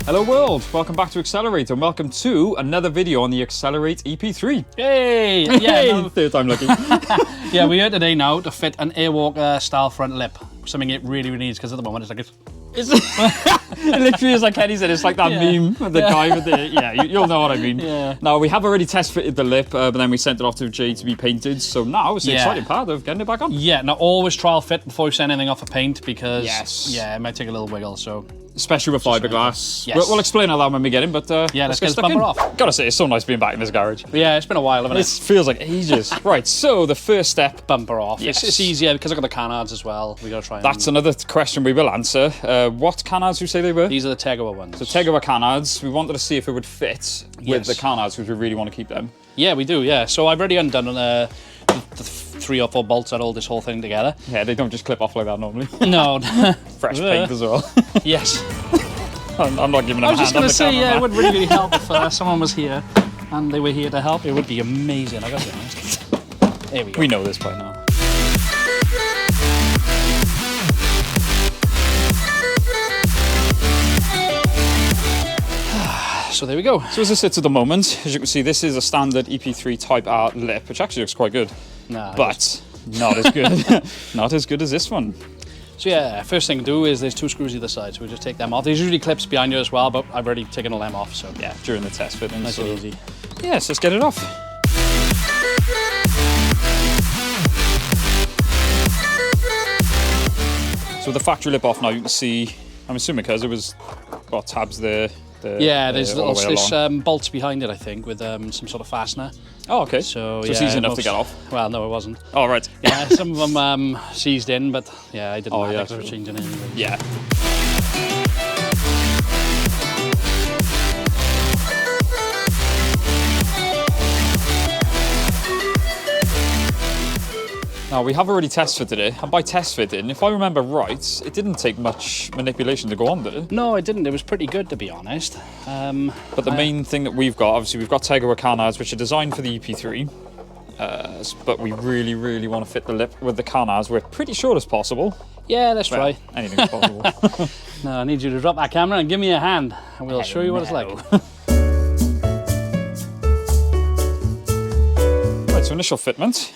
Hello world, welcome back to Accelerate and welcome to another video on the Accelerate EP3. Hey! Yeah, Third time lucky. yeah, we're here today now to fit an Airwalker style front lip. Something it really needs because at the moment it's like It literally is like Kenny said, it's like that meme of the guy with the, you'll know what I mean. Yeah. Now we have already test fitted the lip, but then we sent it off to Jay to be painted, so now it's the exciting part of getting it back on. Yeah, now always trial fit before you send anything off for paint because it might take a little wiggle, so. Especially with fiberglass. Yes. We'll explain all that when we get in, but let's get this bumper off. Gotta say, it's so nice being back in this garage. Yeah, it's been a while, hasn't it? It feels like ages. Right, so the first step. Bumper off. Yes. It's easier because I've got the canards as well. We gotta try. That's another question we will answer. What canards you say they were? These are the Tegawa ones. The Tegawa canards. We wanted to see if it would fit with the canards because we really want to keep them. Yeah, we do. Yeah. So I've already undone the 3 or 4 bolts that hold this whole thing together. Yeah, they don't just clip off like that normally. No. Fresh paint as well. Yes. I'm not giving them a hand. I was just going to say, camera, it would really help if someone was here and they were here to help. It would be amazing, I got to be honest. There we go. We know this by now. So there we go. So as it sits at the moment, as you can see, this is a standard EP3 Type R lip, which actually looks quite good. Nah, but not as good. Not as good as this one. So yeah, first thing to do is there's 2 screws either side, so we just take them off. There's usually clips behind you as well, but I've already taken all them off, so yeah, during the test fitting. Nice and easy. Yes, let's get it off. So with the factory lip off now, you can see, I'm assuming because it was got tabs there. There's bolts behind it, I think, with some sort of fastener. Oh, okay. So it's easy enough to get off. Well, no, it wasn't. Oh, right. Yeah, some of them seized in, but yeah, I didn't have to change it anyway. Yeah. Now, we have already test fitted it, and by test fitting, if I remember right, it didn't take much manipulation to go on, did it? No, it didn't. It was pretty good, to be honest. But the main thing that we've got, obviously, we've got Tegawa canards, which are designed for the EP3, but we really, really want to fit the lip with the canards. We're pretty sure it's possible. Yeah, let's try. Anything's possible. No, I need you to drop that camera and give me a hand, and we'll show you what it's like. Right, so initial fitment.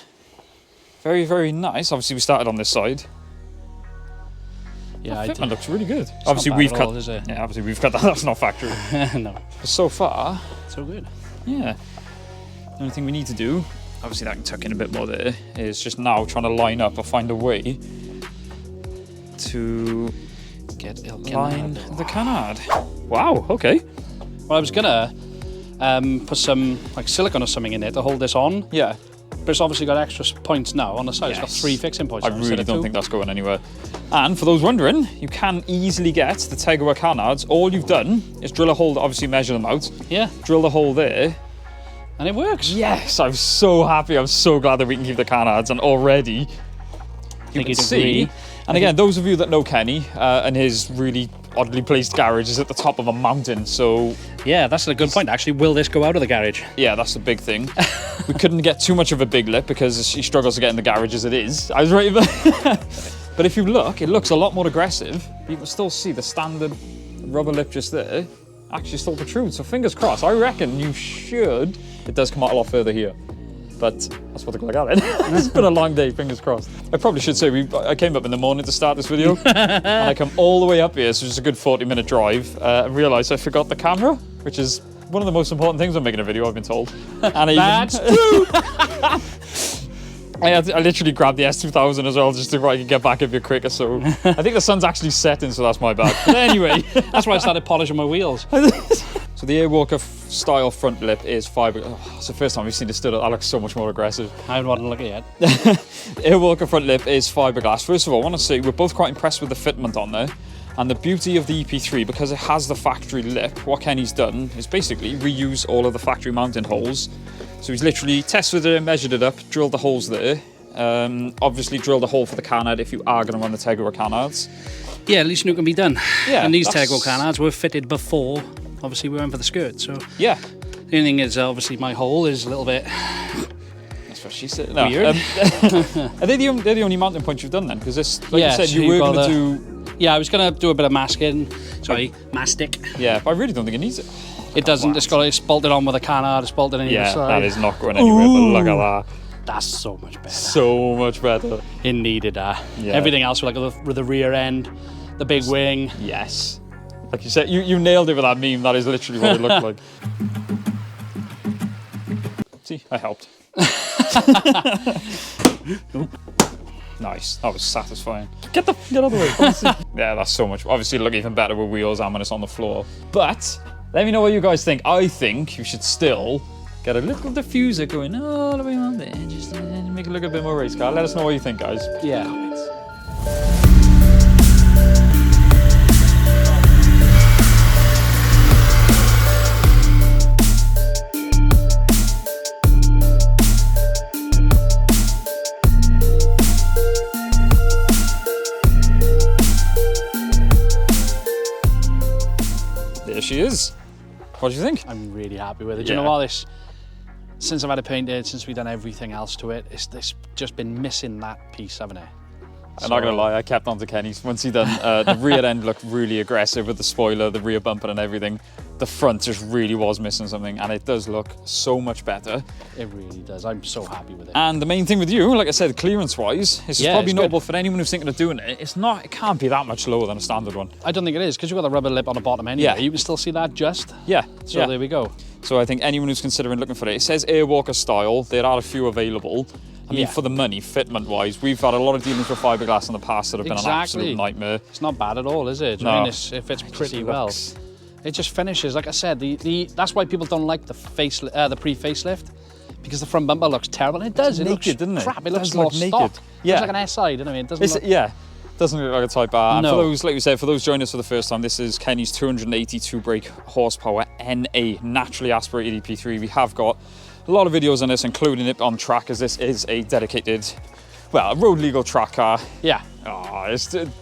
Very, very nice. Obviously, we started on this side. Yeah, the fitment looks really good. It's obviously, not we've bad cut. at all, is it? Yeah, obviously, we've cut that. That's not factory. No. But so far, so good. Yeah. The only thing we need to do, obviously, that can tuck in a bit more there, is just now trying to line up or find a way to line the canard. Wow. Okay. Well, I was gonna put some like silicone or something in it to hold this on. Yeah. But it's obviously got extra points now on the side. Yes. It's got 3 fixing points. I really don't think that's going anywhere. And for those wondering, you can easily get the Tegawa canards. All you've done is drill a hole, obviously measure them out. Yeah. Drill the hole there. And it works. Yes, I'm so happy. I'm so glad that we can keep the canards. And already, you can see. And again, those of you that know Kenny and his really oddly placed garage is at the top of a mountain, so... Yeah, that's a good point, actually. Will this go out of the garage? Yeah, that's the big thing. We couldn't get too much of a big lip because she struggles to get in the garage as it is. I was right, but if you look, it looks a lot more aggressive. You can still see the standard rubber lip just there actually still protrudes, so fingers crossed. I reckon you should... It does come out a lot further here. But that's what they're going to get. It's been a long day, fingers crossed. I probably should say, I came up in the morning to start this video, and I come all the way up here, so it's a good 40-minute drive, and realised I forgot the camera, which is one of the most important things when making a video, I've been told. And That's true! I literally grabbed the S2000 as well, just so I could get back a bit quicker, so I think the sun's actually setting, so that's my bad. But anyway. That's why I started polishing my wheels. So the Airwalker style front lip is fibre. Oh, it's the first time we've seen it stood up. That looks so much more aggressive. I haven't wanted to look at it yet. Airwalker front lip is fiberglass. First of all, I want to say we're both quite impressed with the fitment on there. And the beauty of the EP3, because it has the factory lip, what Kenny's done is basically reuse all of the factory mounting holes. So he's literally tested it, measured it up, drilled the holes there. Obviously drilled a hole for the canard if you are going to run the Tegawa canards. Yeah, at least it can be done. Yeah, and these Tegawa canards were fitted before, obviously we went for the skirt, so... Yeah. The only thing is, obviously, my hole is a little bit... That's what she said. No, weird. Are they the only mounting points you've done then? Because this, like you said, you were going to do... Yeah, I was gonna do a bit of masking. Sorry, mastic. Yeah, but I really don't think it needs it. It doesn't. It's bolted on with a canard. It's bolted on either Yeah, side. that is not going anywhere, but look at that. That's so much better. So much better. It needed that. Yeah. Everything else with like with the rear end, the big wing. Yes. Like you said, you nailed it with that meme. That is literally what it looked like. See, I helped. Nice. That was satisfying. Get out of the way. Yeah, that's so much. Obviously, it'll look even better with wheels and when it's on the floor. But let me know what you guys think. I think you should still get a little diffuser going all the way on there, just to make it look a bit more race car. Let us know what you think, guys. Yeah. There she is. What do you think? I'm really happy with it. Do you know what? Since I've had it painted, since we've done everything else to it, it's just been missing that piece, haven't it? I'm not gonna lie, I kept on to Kenny's. Once he done the rear end looked really aggressive with the spoiler, the rear bumper and everything. The front just really was missing something, and it does look so much better. It really does. I'm so happy with it. And the main thing with you, like I said, clearance-wise, this is probably it's notable good. for anyone who's thinking of doing it. It can't be that much lower than a standard one. I don't think it is, because you've got the rubber lip on the bottom anyway. Yeah. You can still see that just. Yeah. So there we go. So I think anyone who's considering looking for it says Airwalker style. There are a few available. I mean, for the money, fitment-wise, we've had a lot of dealings with fiberglass in the past that have been an absolute nightmare. It's not bad at all, is it? No. I mean, it fits pretty well. It just finishes, like I said, that's why people don't like the pre-facelift, because the front bumper looks terrible. And it does. It naked, looks doesn't it? crap. It It looks does more look naked. stock. Yeah. It looks like an SI, doesn't it? It doesn't look... Yeah. Doesn't look like a Type R. And No. for those, like we said, for those joining us for the first time, this is Kenny's 282 brake horsepower NA naturally aspirated EP3. We have got a lot of videos on this, including it on track, as this is a dedicated, well, a road legal track car. Yeah. Oh,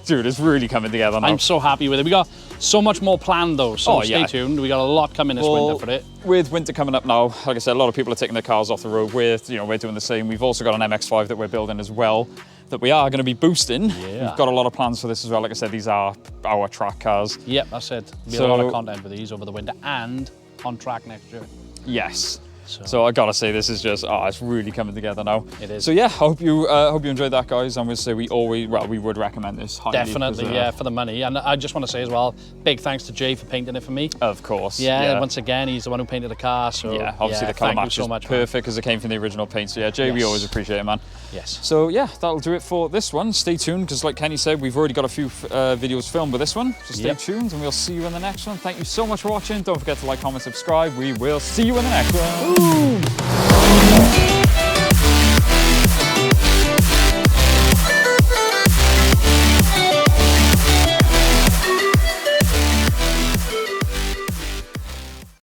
dude, it's really coming together now. I'm so happy with it. We got so much more planned though, so stay yeah. tuned. We got a lot coming this winter for it. With winter coming up now, like I said, a lot of people are taking their cars off the road. We're doing the same. We've also got an MX-5 that we're building as well, that we are going to be boosting. Yeah. We've got a lot of plans for this as well. Like I said, these are our track cars. Yep, that's it. There'll be a lot of content for these over the winter and on track next year. Yes. So I gotta say, this is just, it's really coming together now. It is. So yeah, I hope you enjoyed that, guys. And we'll say we would recommend this highly. Definitely, yeah, for the money. And I just want to say as well, big thanks to Jay for painting it for me. Of course. Yeah, once again, he's the one who painted the car. So yeah, obviously the colour match is perfect because it came from the original paint. So yeah, Jay, we always appreciate it, man. Yes. So yeah, that'll do it for this one. Stay tuned, because like Kenny said, we've already got a few videos filmed with this one. So stay tuned, and we'll see you in the next one. Thank you so much for watching. Don't forget to like, comment, subscribe. We will see you in the next one. Ooh.